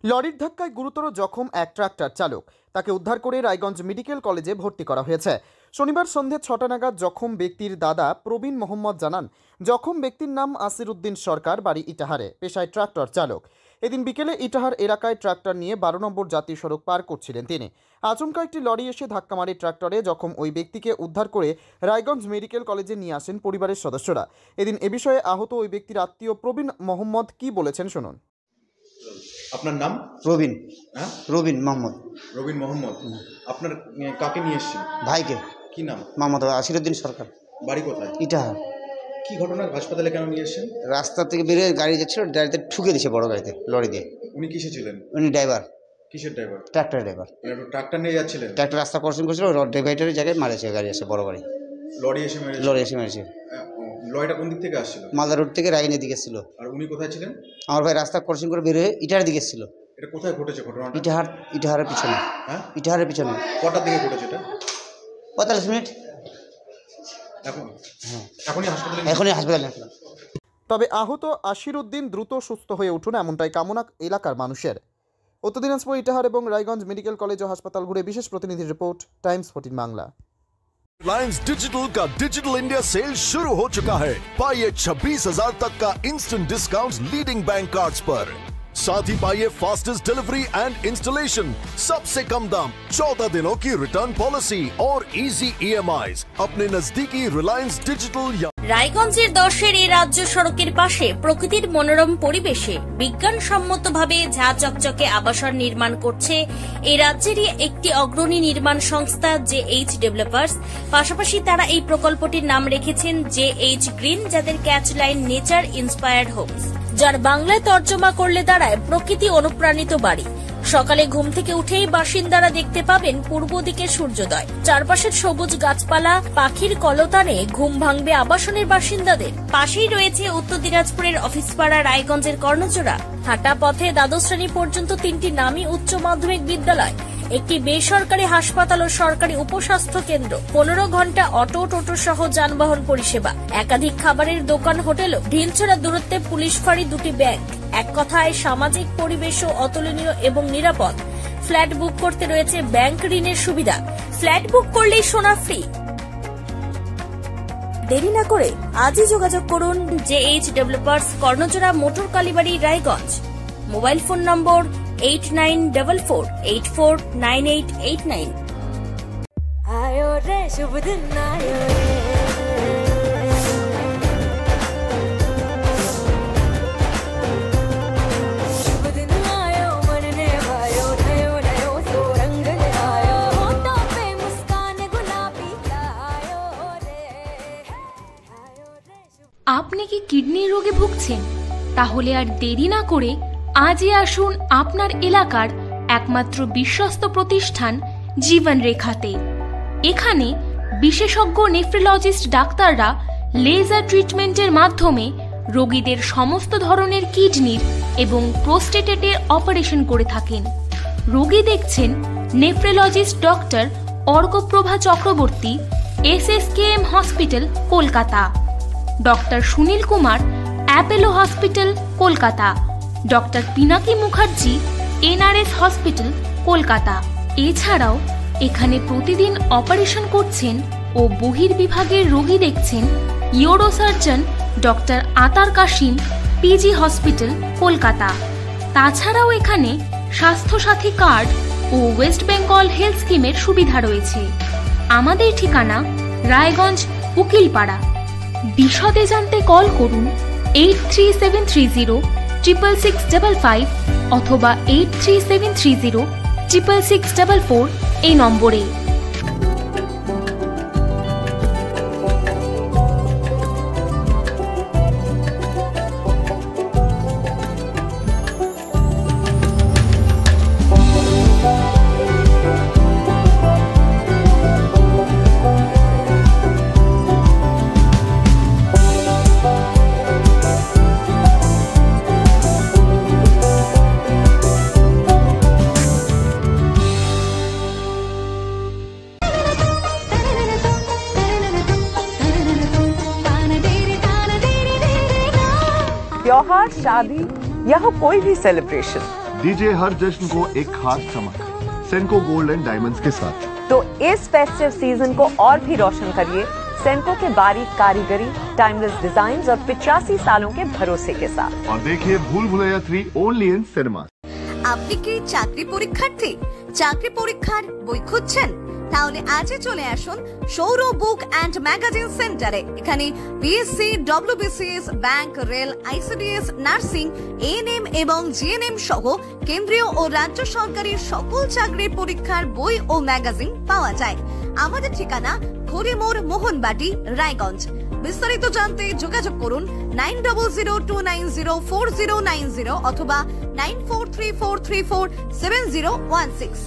লরির ধাক্কায় গুরুতর জখম এক ট্রাক্টর চালক, তাকে উদ্ধার করে রায়গঞ্জ মেডিকেল কলেজে ভর্তি করা হয়েছে। শনিবার সন্ধে ৬টা নাগাদ জখম ব্যক্তির দাদা প্রবীণ মোহাম্মদ জানান, জখম ব্যক্তির নাম আসির উদ্দিন সরকার, বাড়ি ইটাহারে, পেশায় ট্রাক্টর চালক। এদিন বিকেলে ইটাহার এলাকায় ট্রাক্টর নিয়ে ১২ নম্বর জাতীয় সড়ক পার করছিলেন তিনি। আচমকা একটি লরি এসে ধাক্কা মারে ট্রাক্টরে। জখম ওই ব্যক্তিকে উদ্ধার করে রায়গঞ্জ মেডিকেল কলেজে নিয়ে আসেন পরিবারের সদস্যরা। এদিন এ বিষয়ে আহত ওই ব্যক্তির আত্মীয় প্রবীণ মোহাম্মদ কি বলেছেন শুনুন। আপনার নাম? রবিন। হ্যাঁ, রবিন মোহাম্মদ। রবিন মোহাম্মদ। আপনার কাকে নিয়ে এসেছেন? ভাইকে। কি নাম? মোহাম্মদ আসিরউদ্দিন সরকার। বাড়ি কোথায়? ইটাহার। কি ঘটনা, হাসপাতালে কেন নিয়ে এসেছেন? রাস্তা থেকে বেরিয়ে গাড়ি যাচ্ছিল, গাড়িতে ঠুকে দিয়েছে, বড় গাড়িতে, লরি দিয়ে। উনি কিসে ছিলেন? উনি ড্রাইভার। কিসের ড্রাইভার? Tractor driver. ট্রাক্টর নিয়ে যাচ্ছিলেন? ট্রাক্টর রাস্তা ক্রসিং করছিল, ডিভাইডারের জায়গায় মারেছে গাড়ি, এসে বড় গাড়ি লরি এসে মেরেছে? লরি এসে মেরেছে। লরিটা কোন দিক থেকে আসছিল? মালদা রোড থেকে রায়গঞ্জের দিকে ছিল। আর উনি কোথায় ছিলেন? আমার ভাই রাস্তা ক্রসিং করে বেরিয়ে ইটাহারের দিকে ছিল। এটা কোথায় ঘটেছে ঘটনাটা? ইটাহারের পিছনে। হ্যাঁ, ইটাহারের পিছনে। কটার দিকে ঘটেছে এটা? 45 মিনিট। এখনই হাসপাতালে। তবে আহত আসির উদ্দিন দ্রুত সুস্থ হয়ে উঠুন, এমনটাই কামনা এলাকার মানুষের। উত্তর দিনাজপুর, ইটাহার এবং রায়গঞ্জ মেডিকেল কলেজ ও হাসপাতাল ঘুরে বিশেষ প্রতিনিধির রিপোর্ट, टाइम्स 14 बांग्ला। रिलायंस डिजिटल का डिजिटल इंडिया सेल शुरू हो चुका है। पाइए 26,000 तक का instant discount leading bank cards पर। साथ ही पाइए फास्टेस्ट डिलीवरी एंड इंस्टॉलेशन, सबसे कम दाम, 14 दिनों की रिटर्न पॉलिसी और इजी EMIs अपने नजदीकी रिलायंस डिजिटल। রায়গঞ্জের 10-এর এই রাজ্য সড়কের পাশে প্রকৃতির মনোরম পরিবেশে বিজ্ঞানসম্মতভাবে ঝা চকচকে আবাসন নির্মাণ করছে এই রাজ্যেরই একটি অগ্রণী নির্মাণ সংস্থা JH ডেভেলপার্স। পাশাপাশি তারা এই প্রকল্পটির নাম রেখেছেন JH গ্রিন, যাদের catch line nature inspired homes, যার বাংলায় তর্জমা করলে দাঁড়ায় প্রকৃতি অনুপ্রাণিত বাড়ি। সকালে ঘুম থেকে উঠেই বাসিন্দারা দেখতে পাবেন পূর্ব দিকে সূর্যোদয়, চারপাশের সবুজ গাছপালা, পাখির কলতানে ঘুম ভাঙবে আবাসনের বাসিন্দাদের। পাশেই রয়েছে উত্তর দিনাজপুরের অফিসপাড়া রায়গঞ্জের কর্ণজোড়া। হাঁটা পথে দ্বাদশ শ্রেণী পর্যন্ত 3টি নামী উচ্চ মাধ্যমিক বিদ্যালয়, একটি বেসরকারি হাসপাতাল ও সরকারি উপস্বাস্থ্য কেন্দ্র, 15 ঘন্টা অটো টোটো সহ যানবাহন পরিষেবা, একাধিক খাবারের দোকান, হোটেল, ঢিলছড়া দূরত্বে পুলিশ ফাঁড়ি, 2টি ব্যাংক। এক কথায় সামাজিক পরিবেশও অতুলনীয় এবং নিরাপদ। ফ্ল্যাট বুক করতে রয়েছে ব্যাংক ঋণের সুবিধা। ফ্ল্যাট বুক করলেই সোনা ফ্রি। দেরি না করে আজই যোগাযোগ করুন JH developers, Karnajora, motor Kalibari, Raiganj. Mobile phone number 8944849889। आयो रे शुभ दिन आयो रे, शुभ दिन आयो मन ने भायो, नयो नयो तो रंग ले आयो, होठों पे मुस्कान गुलाबी आयो रे, आयो रे शुभ। আপনি কি কিডনি রোগে ভুগছেন? তাহলে আর দেরি না করে আজই আসুন আপনার এলাকার একমাত্র বিশ্বস্ত প্রতিষ্ঠান জীবন রেখাতে। এখানে বিশেষজ্ঞ নেফ্রোলজিস্ট ডাক্তাররা লেজার ট্রিটমেন্টের মাধ্যমে রোগীদের সমস্ত ধরনের কিডনির এবং প্রোস্টেটের অপারেশন করে থাকেন। রোগী দেখছেন nephrologist doctor Arkaprava Chakraborty, SSKM hospital, Kolkata. Doctor Sunil Kumar, Apollo hospital, Kolkata. Doctor Pinaki Mukherjee, NRS hospital, Kolkata. এছাড়াও এখানে প্রতিদিন অপারেশন করছেন ও বহির্বিভাগের রোগী দেখছেন ইউরোসার্জন ডক্টর আতার কাশিম, PG হসপিটাল, কলকাতা। তাছাড়াও এখানে স্বাস্থ্যসাথী কার্ড ও ওয়েস্ট বেঙ্গল হেলথ স্কিমের সুবিধা রয়েছে। আমাদের ঠিকানা রায়গঞ্জ, উকিলপাড়া। বিশদে জানতে কল করুন 8373066655 অথবা 8373066644 এই নম্বরে। त्योहार, शादी या हो कोई भी सेलिब्रेशन, दीजिए हर जश्न को एक खास चमक सेंको गोल्ड एंड डायमंड्स के साथ। तो इस फेस्टिव सीजन को और भी रोशन करिए सेंको के बारीक कारीगरी, टाइमलेस डिजाइन और 85 सालों के भरोसे के साथ। और देखिए भूल भुलैया 3 ओनली इन सिनेमा। আপনি কি চাকরি পরীক্ষার্থী? চাকরি পরীক্ষার বই খুঁজছেন? তাহলে আজই চলে আসুন সৌর বুক অ্যান্ড ম্যাগাজিন সেন্টারে। এখানে BSc, WBCS, bank, rail, ICDS, nursing, ANM এবং জিএনএম সহ কেন্দ্রীয় ও রাজ্য সরকারি সকল চাকরির পরীক্ষার বই ও ম্যাগাজিন পাওয়া যায়। আমাদের ঠিকানা ঘড়িমোড়, মোহনবাটি, রায়গঞ্জ। বিস্তারিত জানতে যোগাযোগ করুন 9002904090 অথবা 9434347016।